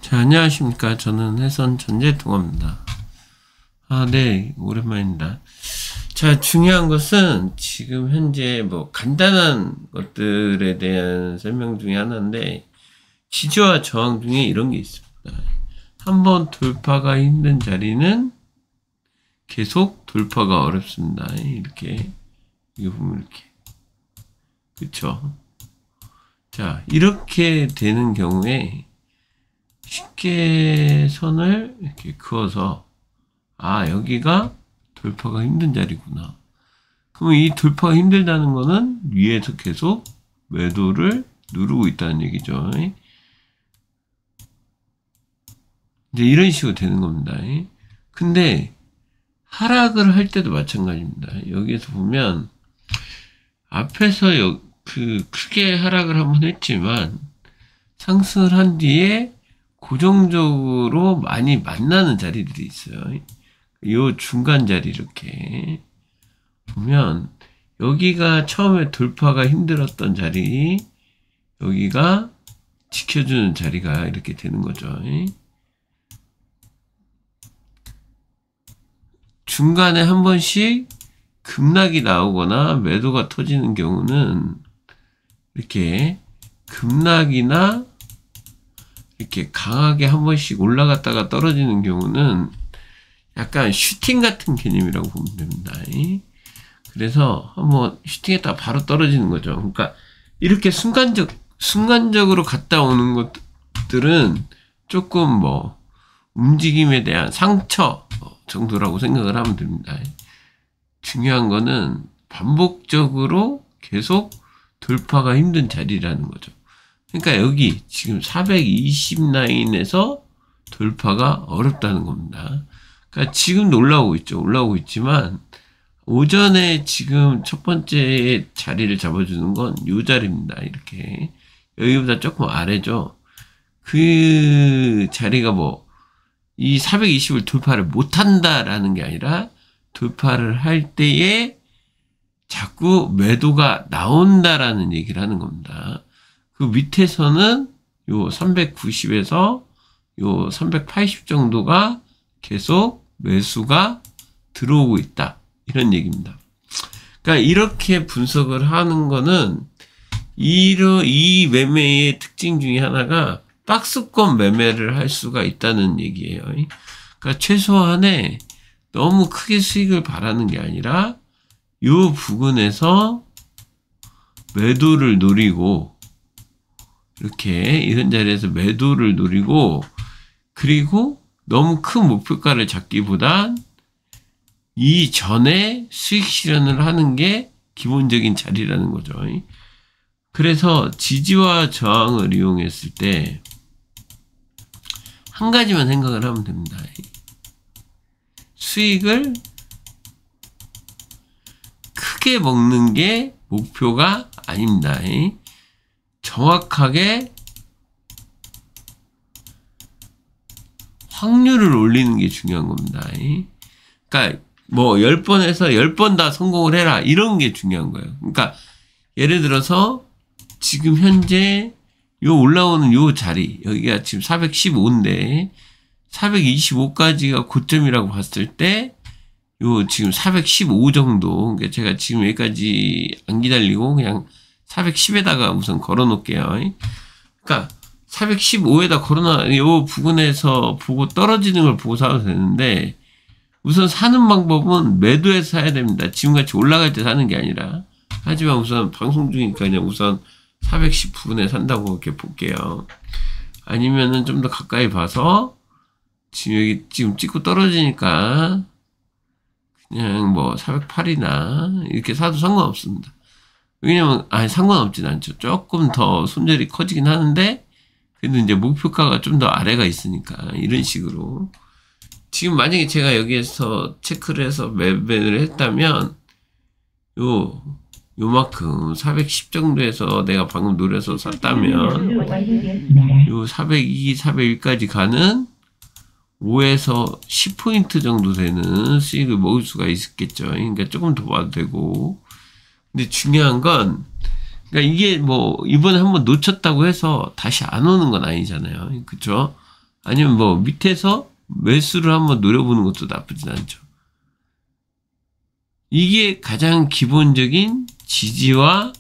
자, 안녕하십니까. 저는 해선 전재통화입니다. 네, 오랜만입니다. 자, 중요한 것은 지금 현재 뭐 간단한 것들에 대한 설명 중에 하나인데, 지지와 저항 중에 이런 게 있습니다. 한번 돌파가 힘든 자리는 계속 돌파가 어렵습니다. 이렇게, 이거 보면 이렇게. 그쵸? 자, 이렇게 되는 경우에 쉽게 선을 이렇게 그어서 여기가 돌파가 힘든 자리구나. 그러면 이 돌파가 힘들다는 거는 위에서 계속 매도를 누르고 있다는 얘기죠. 이제 이런 식으로 되는 겁니다. 근데 하락을 할 때도 마찬가지입니다. 여기에서 보면 앞에서 크게 하락을 한번 했지만 상승을 한 뒤에 고정적으로 많이 만나는 자리들이 있어요. 요 중간 자리 이렇게 보면 여기가 처음에 돌파가 힘들었던 자리, 여기가 지켜주는 자리가 이렇게 되는 거죠. 중간에 한 번씩 급락이 나오거나 매도가 터지는 경우는 이렇게 급락이나 이렇게 강하게 한 번씩 올라갔다가 떨어지는 경우는 약간 슈팅 같은 개념이라고 보면 됩니다. 그래서 한번 슈팅했다가 바로 떨어지는 거죠. 그러니까 이렇게 순간적으로 갔다 오는 것들은 조금 뭐 움직임에 대한 상처 정도라고 생각을 하면 됩니다. 중요한 거는 반복적으로 계속 돌파가 힘든 자리라는 거죠. 그러니까 여기 지금 420 라인에서 돌파가 어렵다는 겁니다. 그러니까 지금도 올라오고 있죠. 올라오고 있지만 오전에 지금 첫 번째 자리를 잡아주는 건 이 자리입니다. 이렇게 여기보다 조금 아래죠. 그 자리가 이 420을 돌파를 못한다라는 게 아니라 돌파를 할 때에 자꾸 매도가 나온다라는 얘기를 하는 겁니다. 그 밑에서는 요 390에서 요 380 정도가 계속 매수가 들어오고 있다. 이런 얘기입니다. 그러니까 이렇게 분석을 하는 거는 이 매매의 특징 중에 하나가 박스권 매매를 할 수가 있다는 얘기예요. 그러니까 최소한의 너무 크게 수익을 바라는 게 아니라 요 부분에서 매도를 노리고 이렇게 이런 자리에서 매도를 노리고 그리고 너무 큰 목표가를 잡기보단 이전에 수익 실현을 하는 게 기본적인 자리라는 거죠. 그래서 지지와 저항을 이용했을 때 한 가지만 생각을 하면 됩니다. 수익을 크게 먹는 게 목표가 아닙니다. 정확하게 확률을 올리는 게 중요한 겁니다. 그러니까 10번에서 10번 다 성공을 해라 이런 게 중요한 거예요. 그러니까 예를 들어서 지금 현재 요 올라오는 요 자리 여기가 지금 415인데 425까지가 고점이라고 봤을 때 요 지금 415 정도, 그러니까 제가 지금 여기까지 안 기다리고 그냥 410에다가 우선 걸어 놓을게요. 그러니까 415에다 걸어놔, 요 부근에서 보고 떨어지는 걸 보고 사도 되는데, 우선 사는 방법은 매도해서 사야 됩니다. 지금같이 올라갈 때 사는 게 아니라. 하지만 우선 방송 중이니까 그냥 우선 410 부근에 산다고 이렇게 볼게요. 아니면은 좀 더 가까이 봐서, 지금 여기 지금 찍고 떨어지니까, 그냥 408이나 이렇게 사도 상관없습니다. 왜냐면 상관없진 않죠. 조금 더 손절이 커지긴 하는데 그래도 이제 목표가가 좀 더 아래가 있으니까 이런 식으로 지금 만약에 제가 여기에서 체크를 해서 매매를 했다면 요만큼 410 정도에서 내가 방금 노려서 샀다면 요 402, 401까지 가는 5에서 10포인트 정도 되는 수익을 먹을 수가 있겠죠. 그러니까 조금 더 봐도 되고. 근데 중요한 건, 그러니까 이게 이번에 한번 놓쳤다고 해서 다시 안 오는 건 아니잖아요. 그쵸? 아니면 뭐 밑에서 매수를 한번 노려보는 것도 나쁘진 않죠. 이게 가장 기본적인 지지와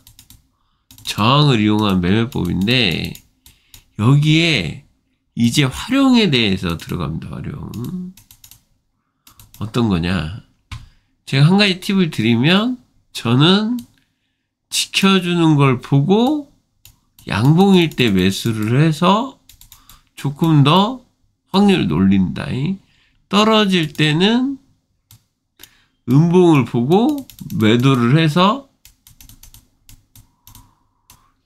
저항을 이용한 매매법인데 여기에 이제 활용에 대해서 들어갑니다. 활용. 어떤 거냐. 제가 한 가지 팁을 드리면 저는 지켜주는 걸 보고 양봉일 때 매수를 해서 조금 더 확률을 올린다. 떨어질 때는 음봉을 보고 매도를 해서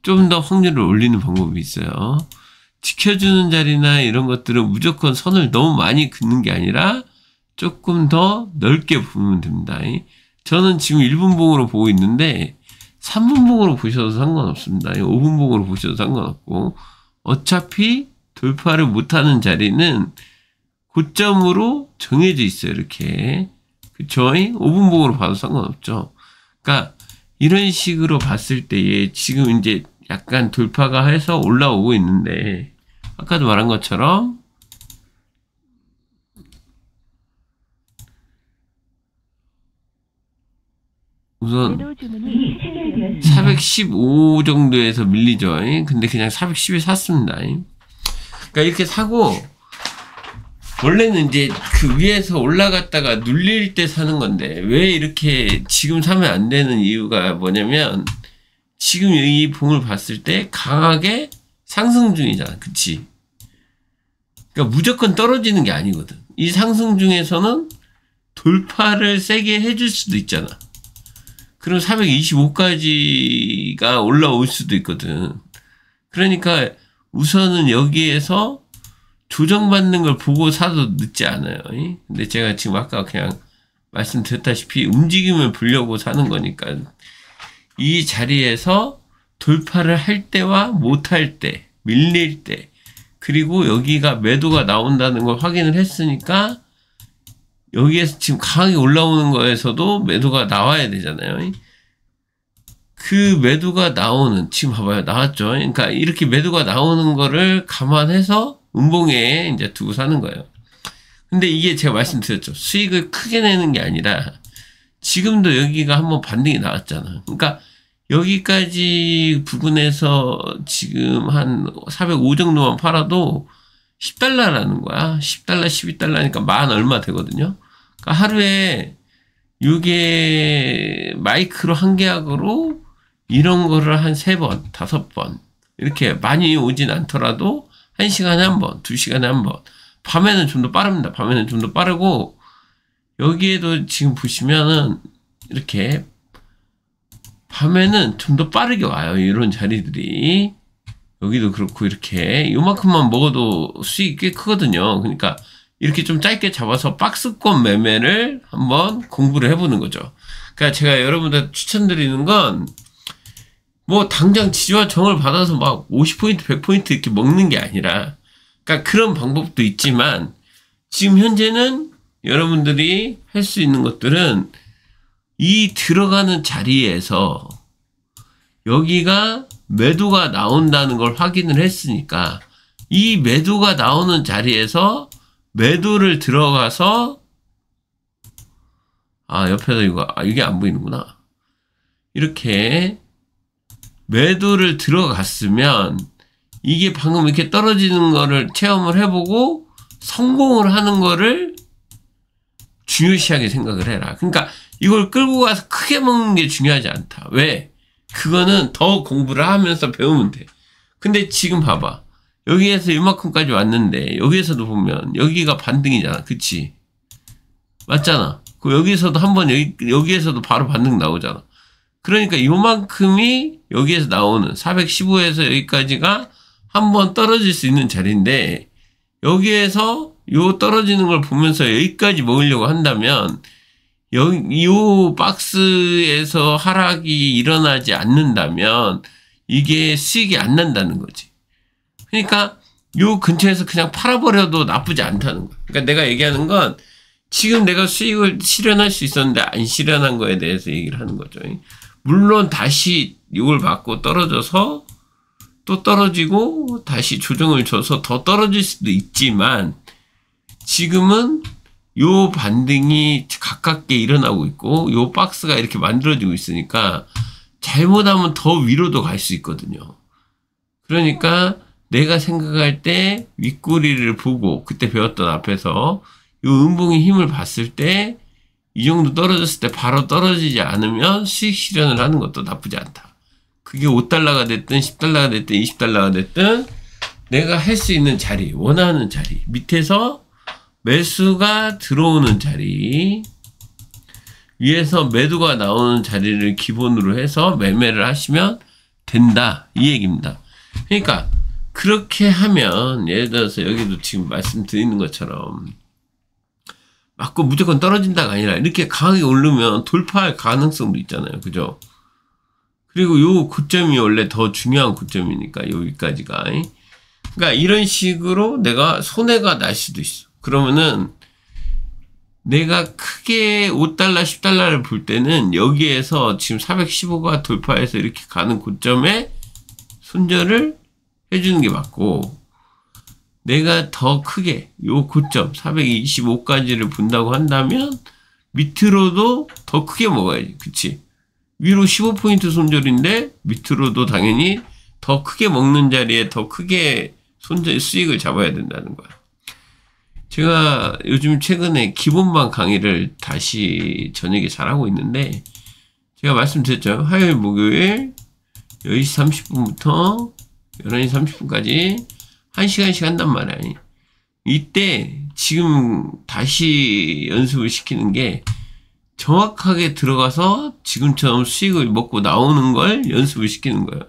좀 더 확률을 올리는 방법이 있어요. 지켜주는 자리나 이런 것들은 무조건 선을 너무 많이 긋는 게 아니라 조금 더 넓게 보면 됩니다. 저는 지금 1분봉으로 보고 있는데 3분봉으로 보셔도 상관없습니다. 5분봉으로 보셔도 상관없고 어차피 돌파를 못하는 자리는 고점으로 정해져 있어요. 이렇게. 그쵸? 5분봉으로 봐도 상관없죠. 그러니까 이런 식으로 봤을 때에 지금 이제 약간 돌파가 해서 올라오고 있는데 아까도 말한 것처럼 우선 415 정도에서 밀리죠. 근데 그냥 410에 샀습니다. 그러니까 이렇게 사고 원래는 이제 그 위에서 올라갔다가 눌릴 때 사는 건데 왜 이렇게 지금 사면 안 되는 이유가 뭐냐면 지금 이 봉을 봤을 때 강하게 상승 중이잖아. 그치? 그러니까 무조건 떨어지는 게 아니거든. 이 상승 중에서는 돌파를 세게 해줄 수도 있잖아. 그럼 425까지가 올라올 수도 있거든. 그러니까 우선은 여기에서 조정받는 걸 보고 사도 늦지 않아요. 근데 제가 지금 아까 그냥 말씀드렸다시피 움직임을 보려고 사는 거니까 이 자리에서 돌파를 할 때와 못할 때, 밀릴 때, 그리고 여기가 매도가 나온다는 걸 확인을 했으니까 여기에서 지금 강하게 올라오는 거에서도 매도가 나와야 되잖아요. 그 매도가 나오는, 지금 봐봐요. 나왔죠. 그러니까 이렇게 매도가 나오는 거를 감안해서 음봉에 이제 두고 사는 거예요. 근데 이게 제가 말씀드렸죠. 수익을 크게 내는 게 아니라 지금도 여기가 한번 반등이 나왔잖아. 그러니까 여기까지 부근에서 지금 한 405 정도만 팔아도 10달러라는 거야. 10달러, 12달러니까 만 얼마 되거든요. 그러니까 하루에 이게 마이크로 한 계약으로 이런 거를 한 3번, 5번 이렇게 많이 오진 않더라도 1시간에 한 번, 2시간에 한 번. 밤에는 좀 더 빠릅니다. 밤에는 좀 더 빠르고 여기에도 지금 보시면은 이렇게 밤에는 좀 더 빠르게 와요. 이런 자리들이. 여기도 그렇고 이렇게 요만큼만 먹어도 수익이 꽤 크거든요. 그러니까 이렇게 좀 짧게 잡아서 박스권 매매를 한번 공부를 해보는 거죠. 그러니까 제가 여러분들 추천드리는 건 뭐 당장 지지와 저항을 받아서 막 50포인트, 100포인트 이렇게 먹는 게 아니라 그러니까 그런 방법도 있지만 지금 현재는 여러분들이 할 수 있는 것들은 이 들어가는 자리에서 여기가 매도가 나온다는 걸 확인을 했으니까 이 매도가 나오는 자리에서 매도를 들어가서 옆에서 이게 안 보이는구나. 이렇게 매도를 들어갔으면 이게 방금 이렇게 떨어지는 거를 체험을 해보고 성공을 하는 거를 중요시하게 생각을 해라. 그러니까 이걸 끌고 가서 크게 먹는 게 중요하지 않다. 왜? 그거는 더 공부를 하면서 배우면 돼. 근데 지금 봐봐. 여기에서 이만큼까지 왔는데 여기에서도 보면 여기가 반등이잖아. 그치? 맞잖아. 여기서도 한번 여기에서도 바로 반등 나오잖아. 그러니까 요만큼이 여기에서 나오는 415에서 여기까지가 한번 떨어질 수 있는 자리인데 여기에서 요 떨어지는 걸 보면서 여기까지 먹으려고 한다면 요 박스에서 하락이 일어나지 않는다면 이게 수익이 안 난다는 거지. 그러니까 요 근처에서 그냥 팔아버려도 나쁘지 않다는 거야. 그러니까 내가 얘기하는 건 지금 내가 수익을 실현할 수 있었는데 안 실현한 거에 대해서 얘기를 하는 거죠. 물론 다시 이걸 받고 떨어져서 또 떨어지고 다시 조정을 줘서 더 떨어질 수도 있지만 지금은 요 반등이 가깝게 일어나고 있고 요 박스가 이렇게 만들어지고 있으니까 잘못하면 더 위로도 갈 수 있거든요. 그러니까 내가 생각할 때 윗꼬리를 보고 그때 배웠던 앞에서 요 음봉의 힘을 봤을 때 이 정도 떨어졌을 때 바로 떨어지지 않으면 수익 실현을 하는 것도 나쁘지 않다. 그게 5달러가 됐든 10달러가 됐든 20달러가 됐든 내가 할 수 있는 자리, 원하는 자리, 밑에서 매수가 들어오는 자리, 위에서 매도가 나오는 자리를 기본으로 해서 매매를 하시면 된다. 이 얘기입니다. 그러니까 그렇게 하면 예를 들어서 여기도 지금 말씀드리는 것처럼 맞고 무조건 떨어진다가 아니라 이렇게 강하게 오르면 돌파할 가능성도 있잖아요. 그죠? 그리고 요 고점이 원래 더 중요한 고점이니까 여기까지가. 그러니까 이런 식으로 내가 손해가 날 수도 있어. 그러면은 내가 크게 5달러, 10달러를 볼 때는 여기에서 지금 415가 돌파해서 이렇게 가는 고점에 손절을 해주는 게 맞고, 내가 더 크게 요 고점 425까지를 본다고 한다면 밑으로도 더 크게 먹어야지. 그치? 위로 15포인트 손절인데 밑으로도 당연히 더 크게 먹는 자리에 더 크게 손절 수익을 잡아야 된다는 거야. 제가 요즘 최근에 기본반 강의를 다시 저녁에 잘하고 있는데, 제가 말씀드렸죠. 화요일, 목요일 10시 30분부터 11시 30분까지 1시간씩 한단 말이야. 이때 지금 다시 연습을 시키는 게 정확하게 들어가서 지금처럼 수익을 먹고 나오는 걸 연습을 시키는 거예요.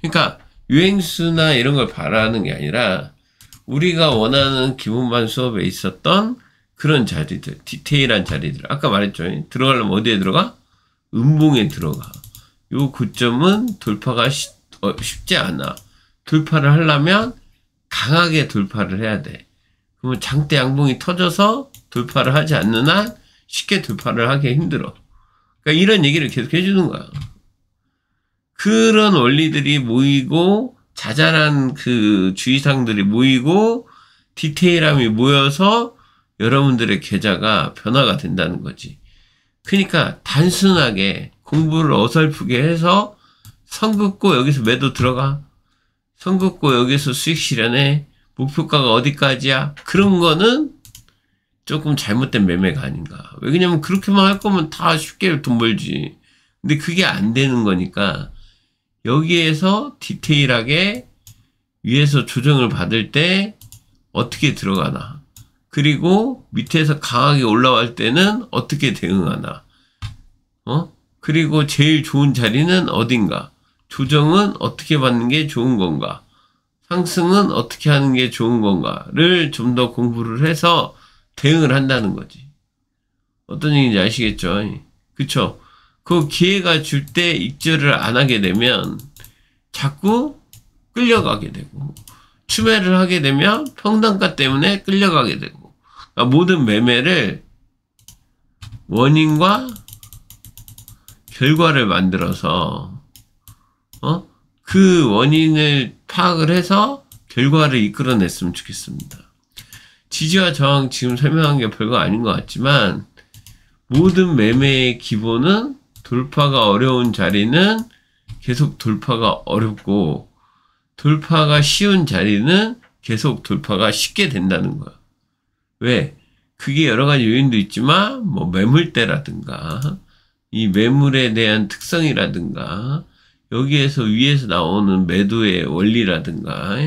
그러니까 유행수나 이런 걸 바라는 게 아니라 우리가 원하는 기본반 수업에 있었던 그런 자리들, 디테일한 자리들. 아까 말했죠. 들어가려면 어디에 들어가? 음봉에 들어가. 요 고점은 돌파가 쉽지 않아. 돌파를 하려면 강하게 돌파를 해야 돼. 그러면 장대 양봉이 터져서 돌파를 하지 않는 한 쉽게 돌파를 하기 힘들어. 그러니까 이런 얘기를 계속 해주는 거야. 그런 원리들이 모이고 자잘한 그 주의사항들이 모이고 디테일함이 모여서 여러분들의 계좌가 변화가 된다는 거지. 그러니까 단순하게 공부를 어설프게 해서 선 긋고 여기서 매도 들어가, 선 긋고 여기서 수익 실현해, 목표가가 어디까지야, 그런 거는 조금 잘못된 매매가 아닌가. 왜냐면 그렇게만 할 거면 다 쉽게 돈 벌지. 근데 그게 안 되는 거니까 여기에서 디테일하게 위에서 조정을 받을 때 어떻게 들어가나, 그리고 밑에서 강하게 올라갈 때는 어떻게 대응하나, 그리고 제일 좋은 자리는 어딘가, 조정은 어떻게 받는 게 좋은 건가, 상승은 어떻게 하는 게 좋은 건가를 좀 더 공부를 해서 대응을 한다는 거지. 어떤 얘기인지 아시겠죠? 그쵸? 그 기회가 줄 때 익절을 안 하게 되면 자꾸 끌려가게 되고, 추매를 하게 되면 평단가 때문에 끌려가게 되고, 그러니까 모든 매매를 원인과 결과를 만들어서 그 원인을 파악을 해서 결과를 이끌어냈으면 좋겠습니다. 지지와 저항 지금 설명한 게 별거 아닌 것 같지만, 모든 매매의 기본은 돌파가 어려운 자리는 계속 돌파가 어렵고, 돌파가 쉬운 자리는 계속 돌파가 쉽게 된다는 거야. 왜? 그게 여러 가지 요인도 있지만, 뭐 매물대라든가 이 매물에 대한 특성이라든가 여기에서 위에서 나오는 매도의 원리라든가,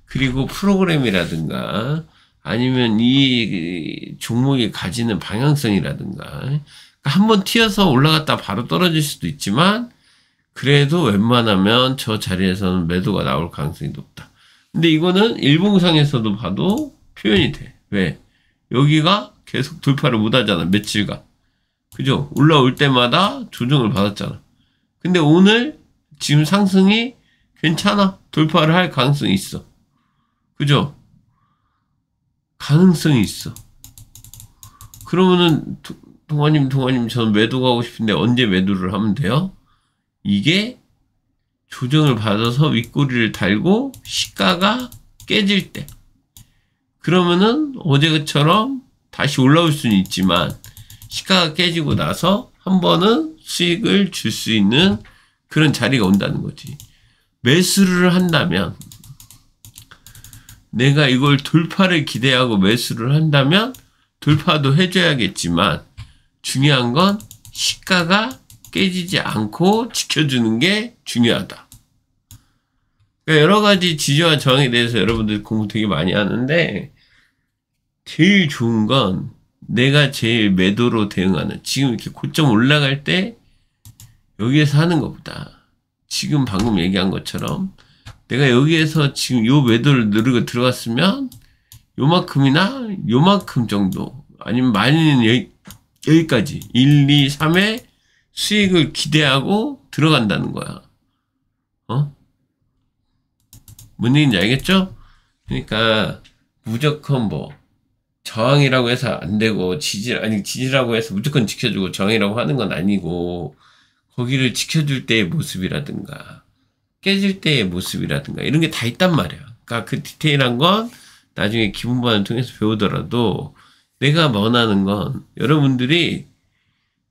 그리고 프로그램이라든가, 아니면 이 종목이 가지는 방향성이라든가, 한번 튀어서 올라갔다 바로 떨어질 수도 있지만 그래도 웬만하면 저 자리에서는 매도가 나올 가능성이 높다. 근데 이거는 일봉상에서도 봐도 표현이 돼. 왜? 여기가 계속 돌파를 못 하잖아, 며칠간. 그죠? 올라올 때마다 조정을 받았잖아. 근데 오늘 지금 상승이 괜찮아. 돌파를 할 가능성이 있어. 그죠? 가능성이 있어. 그러면은 동아님 저는 매도 가고 싶은데 언제 매도를 하면 돼요? 이게 조정을 받아서 윗꼬리를 달고 시가가 깨질 때, 그러면은 어제처럼 다시 올라올 수는 있지만 시가가 깨지고 나서 한 번은 수익을 줄 수 있는 그런 자리가 온다는 거지. 매수를 한다면, 내가 이걸 돌파를 기대하고 매수를 한다면 돌파도 해줘야겠지만, 중요한 건 시가가 깨지지 않고 지켜주는 게 중요하다. 그러니까 여러 가지 지지와 저항에 대해서 여러분들 공부 되게 많이 하는데, 제일 좋은 건 내가 제일 매도로 대응하는, 지금 이렇게 고점 올라갈 때 여기에서 하는 것보다, 지금 방금 얘기한 것처럼 내가 여기에서 지금 요 매도를 누르고 들어갔으면 요만큼이나 요만큼 정도, 아니면 많이는 여기까지 1, 2, 3의 수익을 기대하고 들어간다는 거야. 뭔 얘기인지 알겠죠? 그러니까 무조건 뭐 저항이라고 해서 안 되고 지지라고 해서 무조건 지켜주고 저항이라고 하는 건 아니고, 거기를 지켜줄 때의 모습이라든가 깨질 때의 모습이라든가 이런 게 다 있단 말이야. 그러니까 그 디테일한 건 나중에 기본반을 통해서 배우더라도, 내가 원하는 건 여러분들이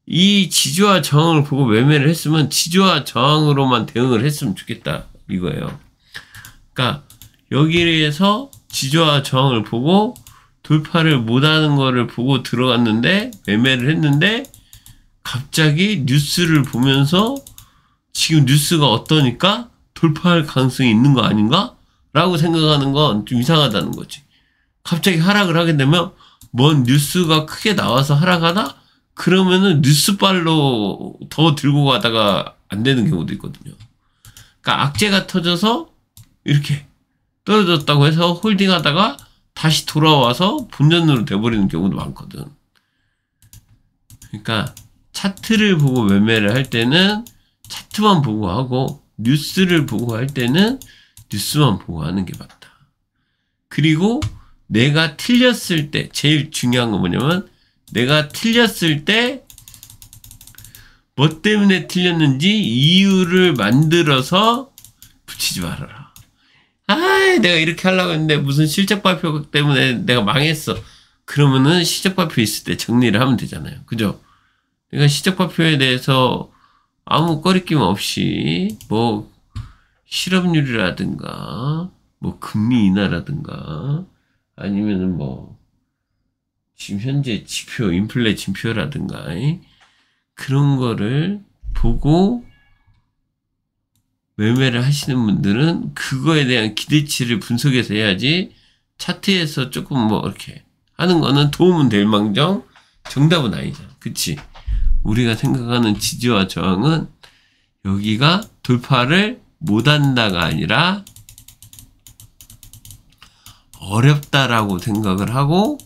이 지지와 저항을 보고 매매를 했으면 지지와 저항으로만 대응을 했으면 좋겠다 이거예요. 그러니까 여기에서 지지와 저항을 보고 돌파를 못하는 거를 보고 들어갔는데, 매매를 했는데, 갑자기 뉴스를 보면서 지금 뉴스가 어떠니까 돌파할 가능성이 있는 거 아닌가? 라고 생각하는 건 좀 이상하다는 거지. 갑자기 하락을 하게 되면 뭔 뉴스가 크게 나와서 하락하나? 그러면은 뉴스발로 더 들고 가다가 안 되는 경우도 있거든요. 그러니까 악재가 터져서 이렇게 떨어졌다고 해서 홀딩하다가 다시 돌아와서 본전으로 돼버리는 경우도 많거든. 그러니까 차트를 보고 매매를 할 때는 차트만 보고 하고, 뉴스를 보고 할 때는 뉴스만 보고 하는 게 맞다. 그리고 내가 틀렸을 때 제일 중요한 건 뭐냐면, 내가 틀렸을 때 뭐 때문에 틀렸는지 이유를 만들어서 붙이지 말아라. 내가 이렇게 하려고 했는데 무슨 실적 발표 때문에 내가 망했어. 그러면은 실적 발표 있을 때 정리를 하면 되잖아요. 그죠? 내가 실적 발표에 대해서 아무 꺼리낌 없이 뭐 실업률이라든가 뭐 금리 인하라든가 아니면은 뭐 지금 현재 지표, 인플레 지표라든가 그런 거를 보고 매매를 하시는 분들은 그거에 대한 기대치를 분석해서 해야지, 차트에서 조금 뭐 이렇게 하는 거는 도움은 될 망정 정답은 아니잖아. 그치? 우리가 생각하는 지지와 저항은 여기가 돌파를 못한다가 아니라 어렵다라고 생각을 하고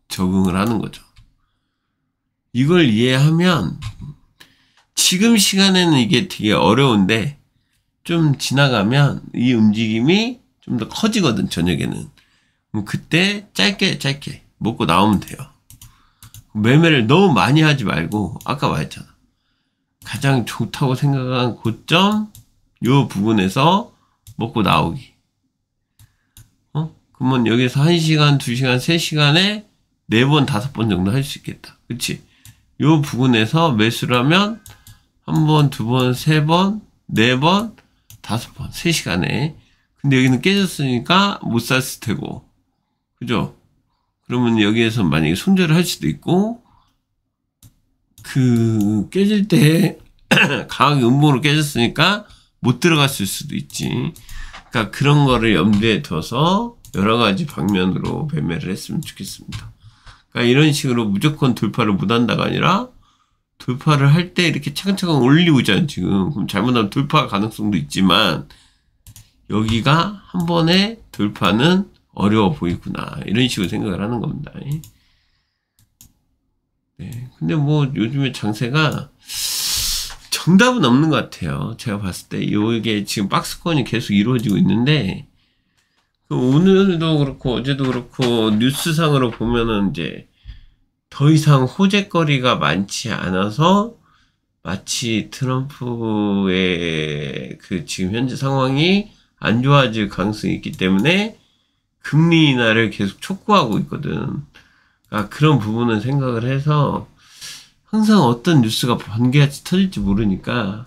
적응을 하는 거죠. 이걸 이해하면 지금 시간에는 이게 되게 어려운데, 좀 지나가면 이 움직임이 좀 더 커지거든, 저녁에는. 그때 짧게 먹고 나오면 돼요. 매매를 너무 많이 하지 말고, 아까 말했잖아. 가장 좋다고 생각한 고점, 요 부분에서 먹고 나오기. 그러면 여기서 1시간, 2시간, 3시간에 4번, 5번 정도 할 수 있겠다. 그치? 요 부분에서 매수를 하면 1번, 2번, 3번, 4번, 5번, 3시간에. 근데 여기는 깨졌으니까 못 샀을 테고. 그죠? 그러면 여기에서 만약에 손절을 할 수도 있고, 깨질 때 강하게 음봉으로 깨졌으니까 못 들어갔을 수도 있지. 그러니까 그런 거를 염두에 둬서 여러 가지 방면으로 매매를 했으면 좋겠습니다. 그러니까 이런 식으로 무조건 돌파를 못 한다가 아니라, 돌파를 할 때 이렇게 차근차근 올리고 있잖아요, 지금. 그럼 잘못하면 돌파 가능성도 있지만, 여기가 한 번에 돌파는 어려워 보이구나. 이런 식으로 생각을 하는 겁니다. 네. 근데 뭐 요즘에 장세가 정답은 없는 것 같아요. 제가 봤을 때. 이게 지금 박스권이 계속 이루어지고 있는데, 오늘도 그렇고 어제도 그렇고 뉴스상으로 보면은 이제 더 이상 호재거리가 많지 않아서 마치 트럼프의 그 지금 현재 상황이 안 좋아질 가능성이 있기 때문에 금리 인하를 계속 촉구하고 있거든. 그러니까 그런 부분은 생각을 해서 항상 어떤 뉴스가 번개같이 터질지 모르니까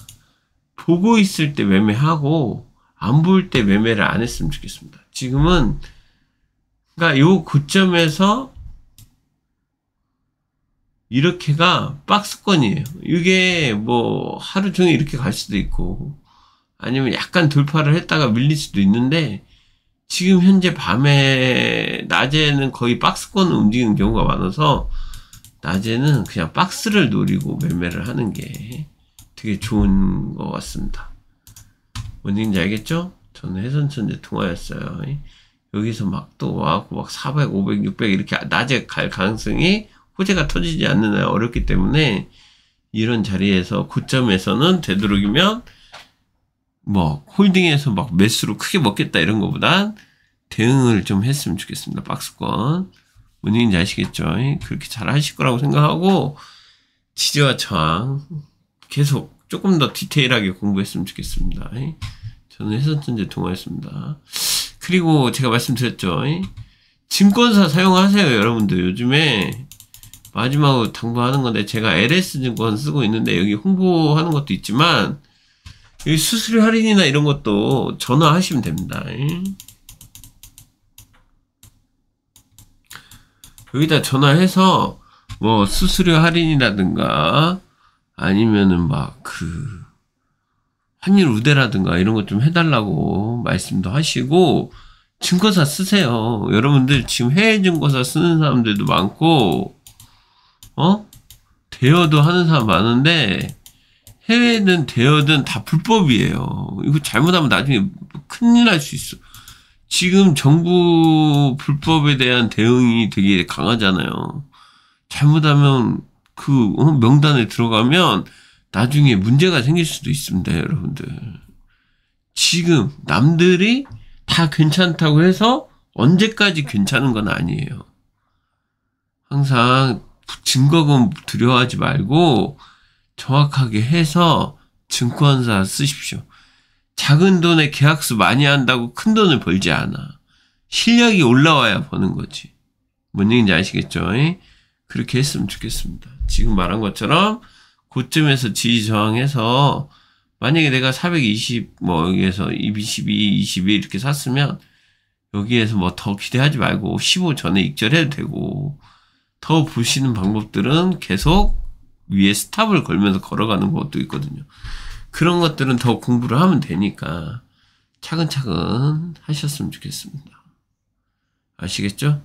보고 있을 때 매매하고 안 볼 때 매매를 안 했으면 좋겠습니다. 지금은 그러니까 요 고점에서 이렇게가 박스권이에요. 이게 뭐 하루 종일 이렇게 갈 수도 있고 아니면 약간 돌파를 했다가 밀릴 수도 있는데 지금 현재 밤에 낮에는 거의 박스권을 움직이는 경우가 많아서 낮에는 그냥 박스를 노리고 매매를 하는 게 되게 좋은 것 같습니다. 뭔 얘기인지 알겠죠? 저는 해선천재 통화였어요. 여기서 막 또 와갖고 막 400, 500, 600 이렇게 낮에 갈 가능성이 호재가 터지지 않는 한 어렵기 때문에 이런 자리에서 고점에서는 되도록이면 뭐 홀딩해서 막 매수로 크게 먹겠다 이런 거보단 대응을 좀 했으면 좋겠습니다. 박스권. 뭔 얘기인지 아시겠죠? 그렇게 잘 하실 거라고 생각하고 지지와 저항 계속 조금 더 디테일하게 공부했으면 좋겠습니다. 저는 해선천재 동화였습니다. 그리고 제가 말씀드렸죠. 증권사 사용하세요. 여러분들 요즘에 마지막으로 당부하는 건데 제가 LS증권 쓰고 있는데 여기 홍보하는 것도 있지만 여기 수수료 할인이나 이런 것도 전화하시면 됩니다. 여기다 전화해서 뭐 수수료 할인이라든가 아니면은 막 그 환율 우대라든가 이런 것 좀 해달라고 말씀도 하시고 증권사 쓰세요. 여러분들 지금 해외 증권사 쓰는 사람들도 많고 대여도 하는 사람 많은데 해외든 대여든 다 불법이에요. 이거 잘못하면 나중에 큰일 날 수 있어. 지금 정부 불법에 대한 대응이 되게 강하잖아요. 잘못하면 그 명단에 들어가면 나중에 문제가 생길 수도 있습니다, 여러분들. 지금 남들이 다 괜찮다고 해서 언제까지 괜찮은 건 아니에요. 항상 증거금 두려워하지 말고 정확하게 해서 증권사 쓰십시오. 작은 돈에 계약수 많이 한다고 큰 돈을 벌지 않아. 실력이 올라와야 버는 거지. 뭔 얘기인지 아시겠죠? 그렇게 했으면 좋겠습니다. 지금 말한 것처럼 고점에서 지지 저항해서 만약에 내가 420 뭐 여기에서 22, 21 이렇게 샀으면 여기에서 뭐 더 기대하지 말고 15 전에 익절해도 되고 더 보시는 방법들은 계속 위에 스탑을 걸면서 걸어가는 것도 있거든요. 그런 것들은 더 공부를 하면 되니까 차근차근 하셨으면 좋겠습니다. 아시겠죠?